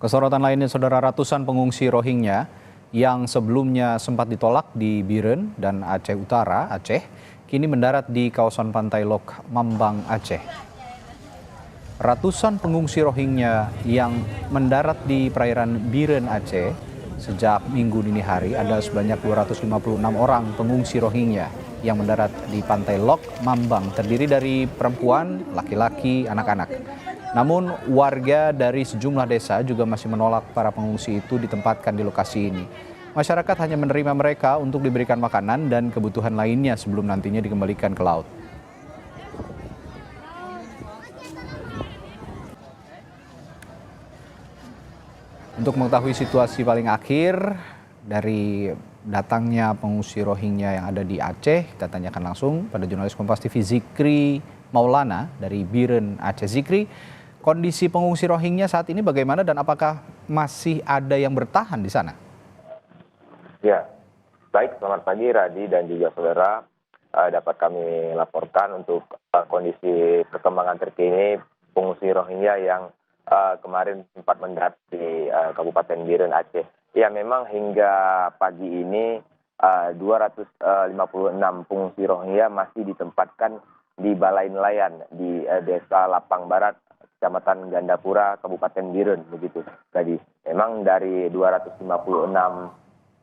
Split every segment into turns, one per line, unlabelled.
Kesorotan lainnya, saudara, ratusan pengungsi Rohingya yang sebelumnya sempat ditolak di Biren dan Aceh Utara, Aceh, kini mendarat di kawasan Pantai Lok, Mambang, Aceh. Ratusan pengungsi Rohingya yang mendarat di perairan Biren, Aceh, sejak Minggu dini hari ada sebanyak 256 orang pengungsi Rohingya yang mendarat di Pantai Lok, Mambang, terdiri dari perempuan, laki-laki, anak-anak. Namun warga dari sejumlah desa juga masih menolak para pengungsi itu ditempatkan di lokasi ini. Masyarakat hanya menerima mereka untuk diberikan makanan dan kebutuhan lainnya sebelum nantinya dikembalikan ke laut. Untuk mengetahui situasi paling akhir dari datangnya pengungsi Rohingya yang ada di Aceh, kita tanyakan langsung pada jurnalis Kompas TV Zikri Maulana dari Biren, Aceh. Zikri, kondisi pengungsi Rohingya saat ini bagaimana dan apakah masih ada yang bertahan di sana?
Ya, baik, selamat pagi Radi dan juga saudara. Dapat kami laporkan untuk kondisi perkembangan terkini pengungsi Rohingya yang kemarin sempat mendarat di Kabupaten Biren, Aceh. Ya, memang hingga pagi ini 256 pengungsi Rohingya masih ditempatkan di Balai Nelayan di Desa Lapang Barat, Kecamatan Gandapura, Kabupaten Biren, begitu tadi. Memang dari 256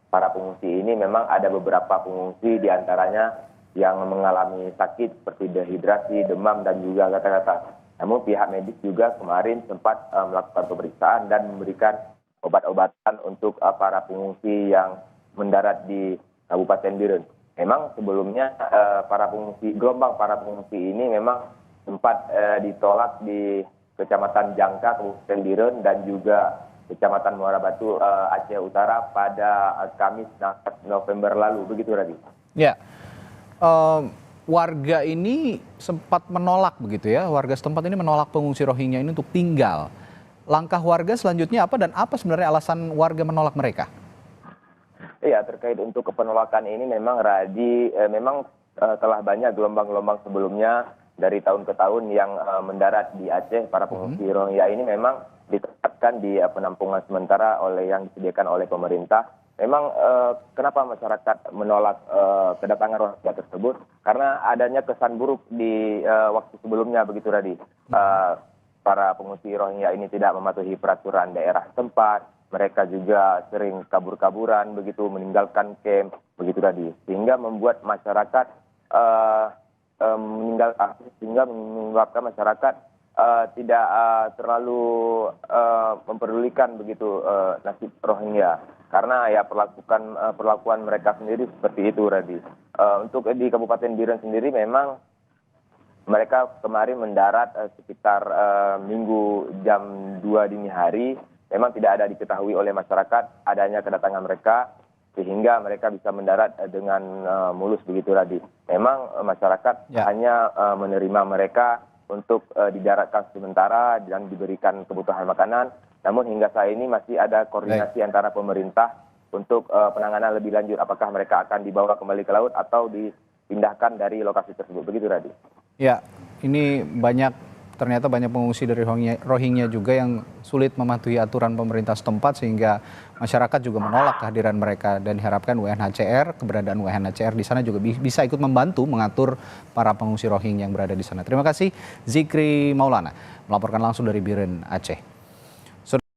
para pengungsi ini memang ada beberapa pengungsi diantaranya yang mengalami sakit seperti dehidrasi, demam, dan juga kata-kata. Namun pihak medis juga kemarin sempat melakukan pemeriksaan dan memberikan obat-obatan untuk para pengungsi yang mendarat di Kabupaten Biren. Memang sebelumnya gelombang para pengungsi ini memang sempat ditolak di Kecamatan Jangka, Kabupaten Biren, dan juga Kecamatan Muara Batu, Aceh Utara pada Kamis 4 November lalu, begitu Radhi.
Ya, warga ini sempat menolak begitu ya, warga setempat ini menolak pengungsi Rohingya ini untuk tinggal. Langkah warga selanjutnya apa dan apa sebenarnya alasan warga menolak mereka?
Iya, terkait untuk penolakan ini memang Radhi, memang telah banyak gelombang-gelombang sebelumnya dari tahun ke tahun yang mendarat di Aceh. Para pengungsi Rohingya ini memang ditempatkan di penampungan sementara yang disediakan oleh pemerintah. Memang kenapa masyarakat menolak kedatangan Rohingya tersebut? Karena adanya kesan buruk di waktu sebelumnya, begitu Radhi. Para pengungsi Rohingya ini tidak mematuhi peraturan daerah setempat. Mereka juga sering kabur-kaburan, begitu meninggalkan camp, begitu Radhi. Sehingga membuat masyarakat sehingga menyebabkan masyarakat tidak terlalu memperdulikan begitu nasib Rohingya, karena ya perlakuan mereka sendiri seperti itu Radhi. Untuk di Kabupaten Biren sendiri memang mereka kemarin mendarat sekitar Minggu jam 2 dini hari. Memang tidak ada diketahui oleh masyarakat adanya kedatangan mereka, sehingga mereka bisa mendarat dengan mulus, begitu Radhi. Memang masyarakat hanya menerima mereka untuk didaratkan sementara dan diberikan kebutuhan makanan. Namun hingga saat ini masih ada koordinasi antara pemerintah untuk penanganan lebih lanjut, apakah mereka akan dibawa kembali ke laut atau dipindahkan dari lokasi tersebut, begitu Radhi.
Ya, ini ternyata banyak pengungsi dari Rohingya juga yang sulit mematuhi aturan pemerintah setempat, sehingga masyarakat juga menolak kehadiran mereka, dan diharapkan keberadaan UNHCR di sana juga bisa ikut membantu mengatur para pengungsi Rohingya yang berada di sana. Terima kasih Zikri Maulana melaporkan langsung dari Biren, Aceh.